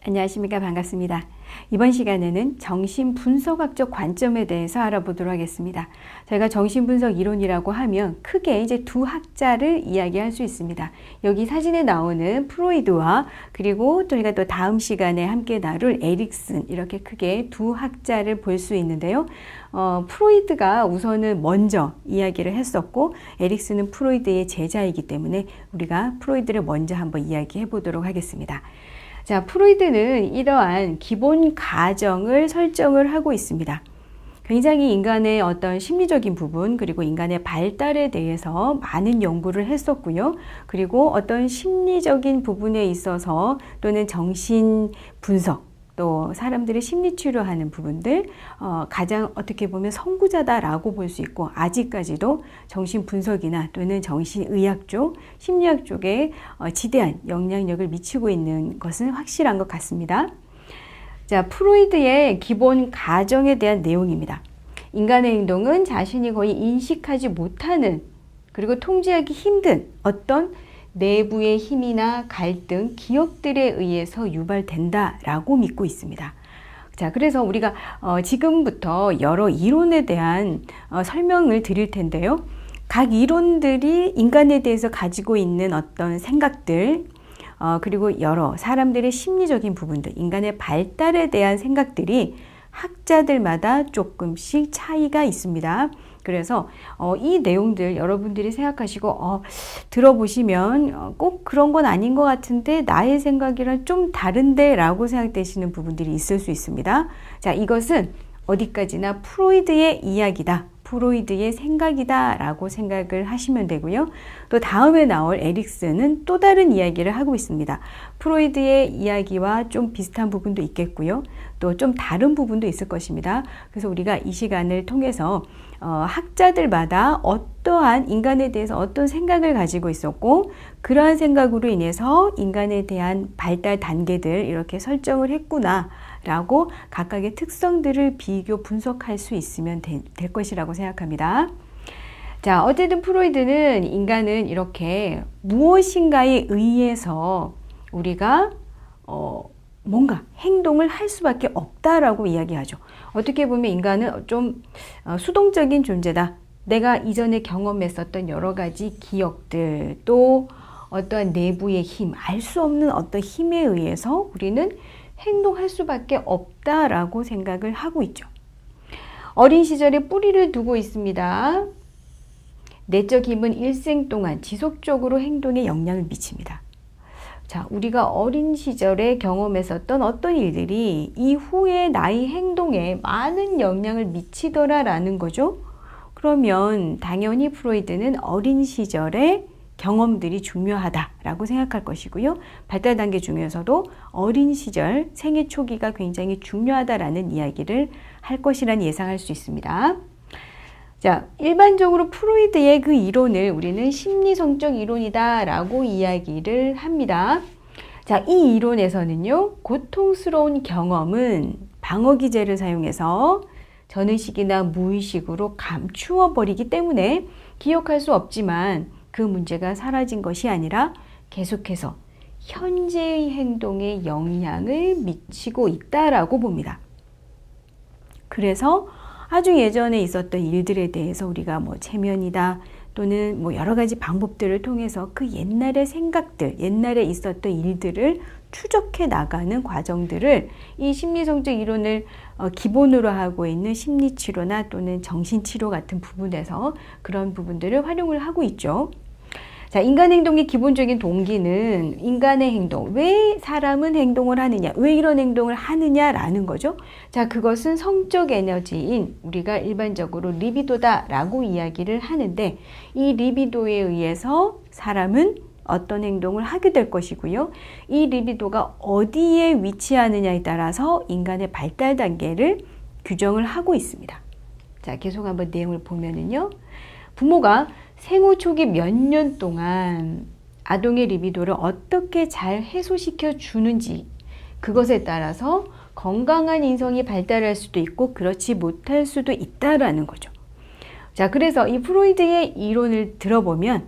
안녕하십니까. 반갑습니다. 이번 시간에는 정신분석학적 관점에 대해서 알아보도록 하겠습니다. 저희가 정신분석 이론이라고 하면 크게 이제 두 학자를 이야기할 수 있습니다. 여기 사진에 나오는 프로이드와 그리고 저희가 또 다음 시간에 함께 다룰 에릭슨, 이렇게 크게 두 학자를 볼 수 있는데요. 프로이드가 우선은 먼저 이야기를 했었고 에릭슨은 프로이드의 제자이기 때문에 우리가 프로이드를 먼저 한번 이야기해 보도록 하겠습니다. 자, 프로이드는 이러한 기본 가정을 설정을 하고 있습니다. 굉장히 인간의 어떤 심리적인 부분, 그리고 인간의 발달에 대해서 많은 연구를 했었고요. 그리고 어떤 심리적인 부분에 있어서 또는 정신 분석, 또 사람들의 심리 치료하는 부분들, 가장 어떻게 보면 선구자다라고 볼 수 있고, 아직까지도 정신 분석이나 또는 정신의학 쪽, 심리학 쪽에 지대한 영향력을 미치고 있는 것은 확실한 것 같습니다. 자, 프로이드의 기본 가정에 대한 내용입니다. 인간의 행동은 자신이 거의 인식하지 못하는, 그리고 통제하기 힘든 어떤 내부의 힘이나 갈등, 기억들에 의해서 유발된다라고 믿고 있습니다. 자, 그래서 우리가 지금부터 여러 이론에 대한 설명을 드릴 텐데요. 각 이론들이 인간에 대해서 가지고 있는 어떤 생각들, 그리고 여러 사람들의 심리적인 부분들, 인간의 발달에 대한 생각들이 학자들마다 조금씩 차이가 있습니다. 그래서 이 내용들 여러분들이 생각하시고 들어보시면 꼭 그런 건 아닌 것 같은데 나의 생각이랑 좀 다른데 라고 생각되시는 부분들이 있을 수 있습니다. 자, 이것은 어디까지나 프로이드의 이야기다, 프로이드의 생각이다 라고 생각을 하시면 되고요. 또 다음에 나올 에릭슨은 또 다른 이야기를 하고 있습니다. 프로이드의 이야기와 좀 비슷한 부분도 있겠고요. 또 좀 다른 부분도 있을 것입니다. 그래서 우리가 이 시간을 통해서 학자들마다 어떠한 인간에 대해서 어떤 생각을 가지고 있었고, 그러한 생각으로 인해서 인간에 대한 발달 단계들 이렇게 설정을 했구나 라고 각각의 특성들을 비교 분석할 수 있으면 될 것이라고 생각합니다. 자, 어쨌든 프로이드는 인간은 이렇게 무엇인가에 의해서 우리가 뭔가 행동을 할 수밖에 없다라고 이야기하죠. 어떻게 보면 인간은 좀 수동적인 존재다. 내가 이전에 경험했었던 여러 가지 기억들, 또 어떠한 내부의 힘, 알 수 없는 어떤 힘에 의해서 우리는 행동할 수밖에 없다라고 생각을 하고 있죠. 어린 시절에 뿌리를 두고 있습니다. 내적 힘은 일생 동안 지속적으로 행동에 영향을 미칩니다. 자, 우리가 어린 시절에 경험했었던 어떤 일들이 이후에 나의 행동에 많은 영향을 미치더라라는 거죠. 그러면 당연히 프로이드는 어린 시절에 경험들이 중요하다라고 생각할 것이고요. 발달 단계 중에서도 어린 시절 생애 초기가 굉장히 중요하다라는 이야기를 할 것이란 예상할 수 있습니다. 자, 일반적으로 프로이드의 그 이론을 우리는 심리성적 이론이다라고 이야기를 합니다. 자, 이 이론에서는요, 고통스러운 경험은 방어기제를 사용해서 전의식이나 무의식으로 감추어 버리기 때문에 기억할 수 없지만 그 문제가 사라진 것이 아니라 계속해서 현재의 행동에 영향을 미치고 있다라고 봅니다. 그래서 아주 예전에 있었던 일들에 대해서 우리가 체면이다 또는 여러 가지 방법들을 통해서 그 옛날의 생각들, 옛날에 있었던 일들을 추적해 나가는 과정들을 이 심리성적 이론을 기본으로 하고 있는 심리치료나 또는 정신치료 같은 부분에서 그런 부분들을 활용을 하고 있죠. 자, 인간 행동의 기본적인 동기는 인간의 행동, 왜 사람은 행동을 하느냐, 왜 이런 행동을 하느냐라는 거죠. 자, 그것은 성적 에너지인 우리가 일반적으로 리비도다라고 이야기를 하는데, 이 리비도에 의해서 사람은 어떤 행동을 하게 될 것이고요. 이 리비도가 어디에 위치하느냐에 따라서 인간의 발달 단계를 규정을 하고 있습니다. 자, 계속 한번 내용을 보면은요. 부모가 생후 초기 몇 년 동안 아동의 리비도를 어떻게 잘 해소시켜 주는지, 그것에 따라서 건강한 인성이 발달할 수도 있고 그렇지 못할 수도 있다라는 거죠. 자, 그래서 이 프로이드의 이론을 들어보면